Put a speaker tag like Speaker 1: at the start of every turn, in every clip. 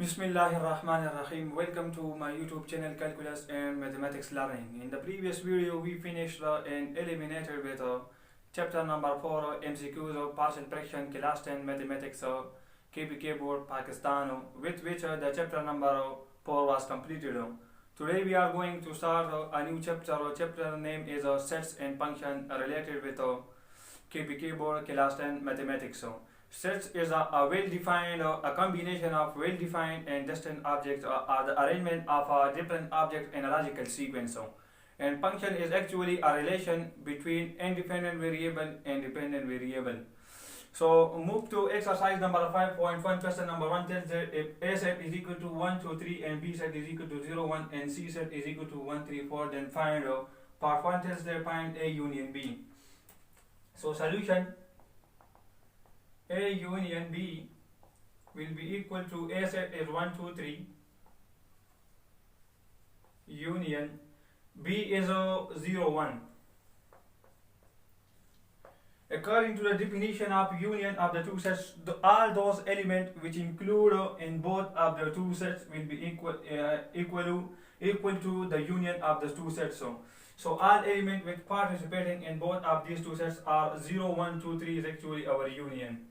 Speaker 1: Bismillahirrahmanirrahim. Welcome to my YouTube channel Calculus and Mathematics Learning. In the previous video we finished and eliminated with chapter number 4 MCQs of partial fraction class 10 mathematics KPK board Pakistan with which the chapter number 4 was completed. Today we are going to start a new chapter. Chapter name is sets and function related with KPK board class 10 mathematics. Sets is a well-defined, a combination of well-defined and distant objects are the arrangement of different objects in a logical sequence. And function is actually a relation between independent variable and dependent variable. So move to exercise number 5.1. Question number 1 tells that if A set is equal to 1, 2, 3 and B set is equal to 0, 1 and C set is equal to 1, 3, 4, then find part 1 tells that find A union B. So solution A union B will be equal to A set is 1, 2, 3 union B is 0, 1. According to the definition of union of the two sets, all those elements which include in both of the two sets will be equal to the union of the two sets. So all elements which participating in both of these two sets are 0, 1, 2, 3 is actually our union.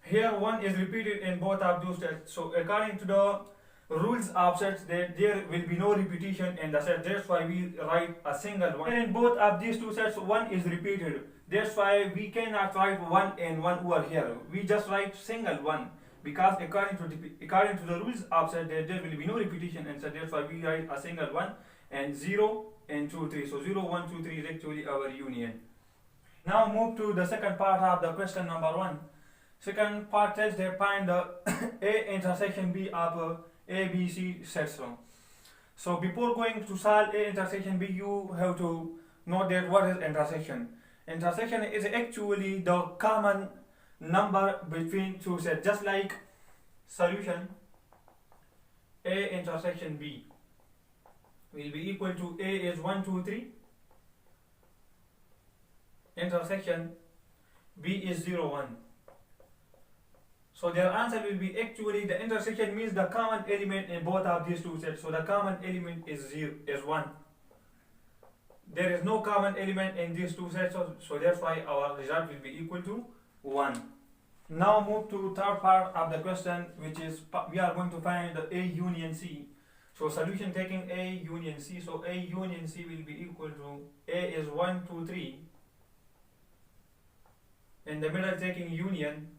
Speaker 1: Here 1 is repeated in both of those sets. So according to the rules of sets, there will be no repetition in the set. That's why we write a single one. And in both of these two sets, 1 is repeated. That's why we cannot write 1 and 1 over here. We just write single 1 because according to the rules of set, there will be no repetition in set. That's why we write a single 1 and 0 and 2, 3. So 0, 1, 2, 3 is actually our union. Now move to the second part of the question number 1. Second part tells that find the A intersection B of A, B, C sets. So before going to solve A intersection B, you have to know that what is intersection. Intersection is actually the common number between two sets, just like solution A intersection B will be equal to A is 1, 2, 3 intersection B is 0, 1. So their answer will be actually the intersection means the common element in both of these two sets. So the common element is 1. There is no common element in these two sets, so that's why our result will be equal to 1. Now move to third part of the question, which is we are going to find the A union C. So solution taking A union C. So A union C will be equal to A is 1, 2, 3. In the middle taking union.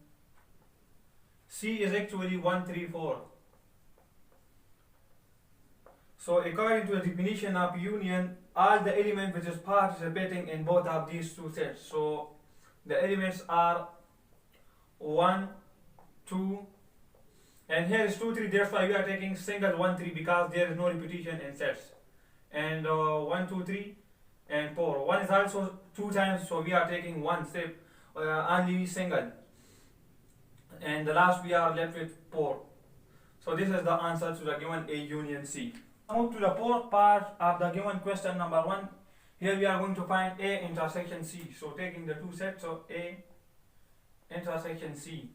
Speaker 1: C is actually 1, 3, 4. So according to the definition of union, all the elements which is participating in both of these two sets. So the elements are 1, 2, and here is 2, 3. That's why we are taking single 1, 3 because there is no repetition in sets. And 1, 2, 3 and 4. 1 is also 2 times, so we are taking one step, only single. And the last we are left with 4. So this is the answer to the given A union C. Move to the fourth part of the given question number 1. Here we are going to find A intersection C. So taking the two sets of A intersection C.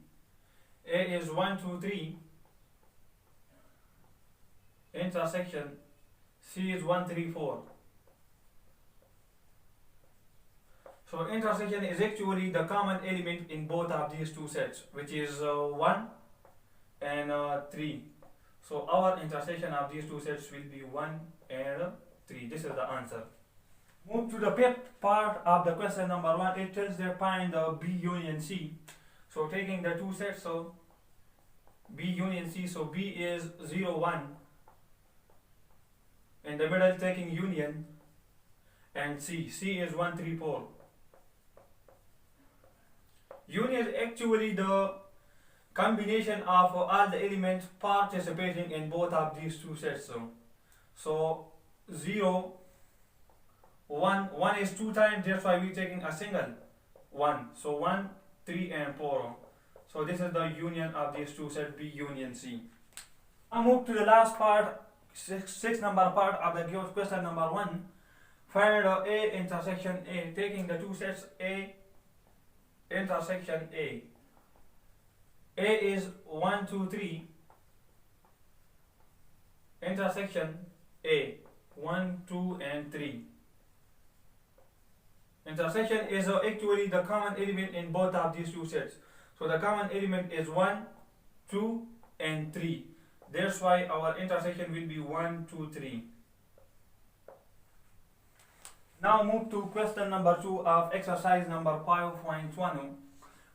Speaker 1: A is 1, 2, 3 intersection C is 1, 3, 4. So intersection is actually the common element in both of these two sets, which is 1 and 3. So our intersection of these two sets will be 1 and 3. This is the answer. Move to the fifth part of the question number 1. It tells that find the B union C. So taking the two sets, so B union C, so B is 0, 1. In the middle taking union, and C is 1, 3, 4. Union is actually the combination of all the elements participating in both of these two sets. So 0, 1, 1 is 2 times, that's why we are taking a single 1. So 1, 3 and 4. So this is the union of these two sets, B union C. Now move to the last part, sixth number part of the question number 1. Find A intersection A, taking the two sets A intersection A. A is 1, 2, 3, intersection A, 1, 2, and 3. Intersection is actually the common element in both of these two sets. So the common element is 1, 2, and 3. That's why our intersection will be 1, 2, 3. Now move to question number 2 of exercise number 5.1.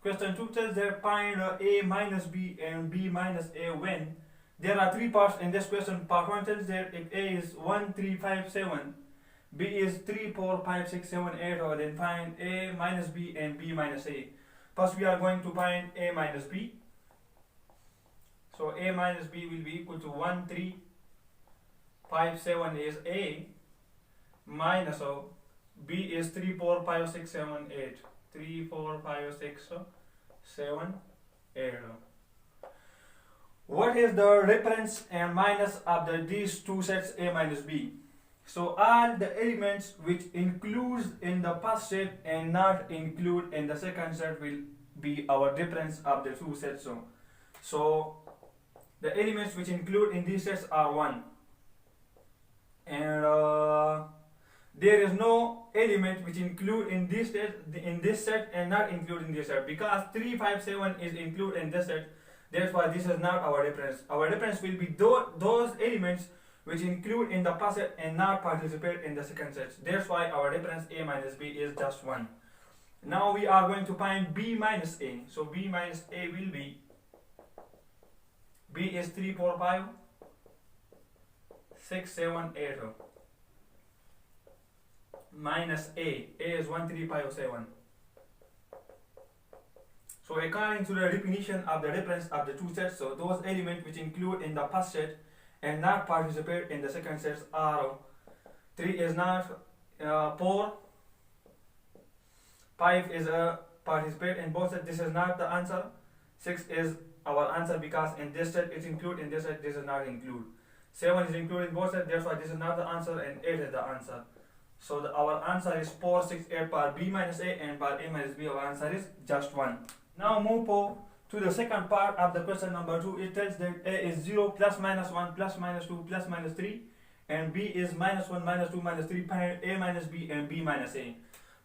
Speaker 1: Question 2 tells that find A minus B and B minus A when there are three parts in this question. Part 1 tells that if A is 1, 3, 5, 7, B is 3, 4, 5, 6, 7, 8, or then find A minus B and B minus A. First we are going to find A minus B. So A minus B will be equal to 1, 3, 5, 7 is A minus B is 3, 4, 5, 6, 7, 8. 3, 4, 5, 6, 7, 8. What is the difference and minus of these two sets A minus B? So all the elements which includes in the first set and not include in the second set will be our difference of the two sets. So the elements which include in these sets are 1. And there is no element which include in this set and not include in this set, because 3, 5, 7 is included in this set. That's why this is not our difference. Our difference will be those elements which include in the first set and not participate in the second set. That's why our difference A minus B is just 1. Now we are going to find B minus A. So B minus A will be, B is 3, 4, 5, 6, 7, 8. Minus A is 1, 3, 5, 7. So according to the definition of the difference of the two sets, so those elements which include in the first set and not participate in the second set are 3 is not 4, 5 is participate in both sets, this is not the answer, 6 is our answer because in this set it's include, in this set this is not include, 7 is included in both sets, that's why this is not the answer, and 8 is the answer. So our answer is 4, 6, 8 for B minus A, and for A minus B our answer is just 1. Now move to the second part of the question number 2. It tells that A is 0, plus minus 1, plus minus 2, plus minus 3, and B is minus 1, minus 2, minus 3. Find A minus B and B minus A.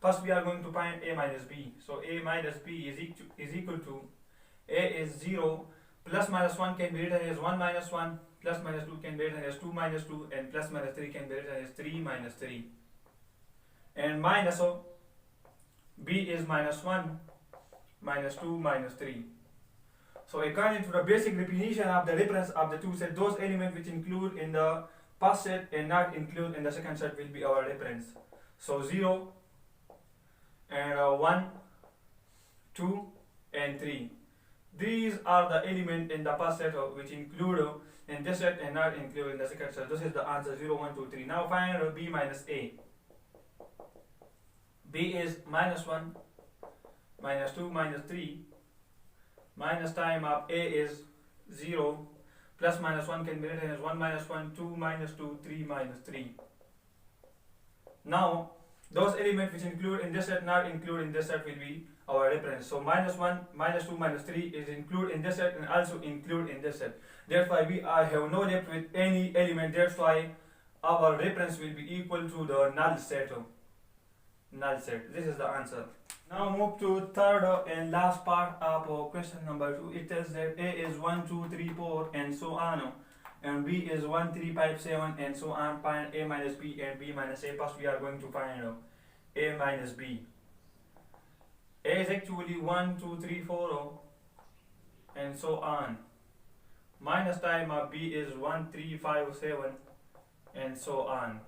Speaker 1: First we are going to find A minus B. So A minus B is equal to, A is 0, plus minus 1 can be written as 1 minus 1, plus minus 2 can be written as 2 minus 2, and plus minus 3 can be written as 3 minus 3. And minus B is minus 1, minus 2, minus 3. So according to the basic definition of the difference of the two sets, those elements which include in the first set and not include in the second set will be our difference. So 0 and 1, 2, and 3. These are the elements in the first set which include in this set and not include in the second set. This is the answer, 0, 1, 2, 3. Now find B minus A. B is minus 1, minus 2, minus 3, minus time of A is 0, plus minus 1 can be written as 1 minus 1, 2 minus 2, 3 minus 3. Now, those elements which include in this set, not include in this set will be our reference. So minus 1, minus 2, minus 3 is include in this set and also include in this set. That's why we have no depth with any element. That's why our reference will be equal to the null set. Null set. This is the answer. Now move to third and last part of question number 2. It tells that A is 1, 2, 3, 4 and so on, and B is 1, 3, 5, 7 and so on. Find A minus B and B minus A. First we are going to find A minus B. A is actually 1, 2, 3, 4 and so on. Minus time of B is 1, 3, 5, 7 and so on.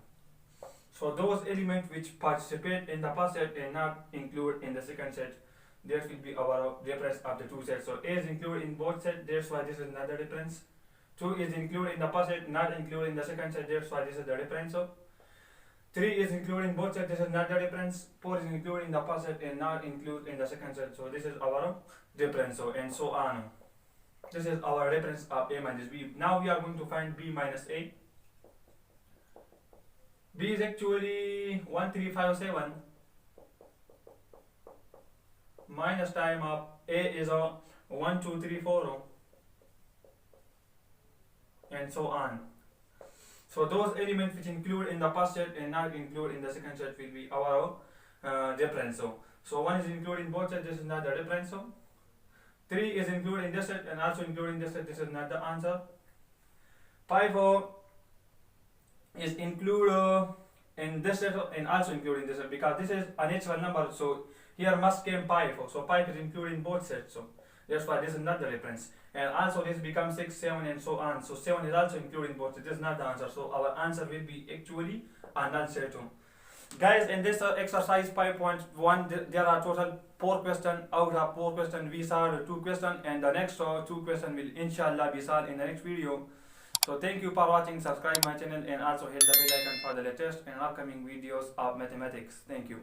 Speaker 1: So those elements which participate in the first set and not include in the second set, that will be our difference of the two sets. So A is included in both sets, that's why this is another difference. 2 is included in the first set, not included in the second set, that's why this is the difference. So 3 is included in both sets, this is not the difference. 4 is included in the first set and not included in the second set, so this is our difference. So and so on. This is our difference of A minus B. Now we are going to find B minus A. B is actually 1, 3, 5, 7 minus time of A is 1, 2, 3, 4, and so on. So those elements which include in the first set and not include in the second set will be our difference. So 1 is included in both sets, this is not the difference. 3 is included in this set and also included in this set, this is not the answer. 5 is included in this set and also included in this set, because this is a natural number, so here must came 5, so 5 is included in both sets, so that's why this is not the difference. And also this becomes 6, 7 and so on, so 7 is also included in both sets, this is not the answer, so our answer will be actually a null set. Guys, in this exercise 5.1 there are total 4 questions. Out of 4 questions we solved 2 questions, and the next 2 questions will inshallah be solved in the next video. So thank you for watching, subscribe my channel and also hit the bell icon for the latest and upcoming videos of mathematics. Thank you.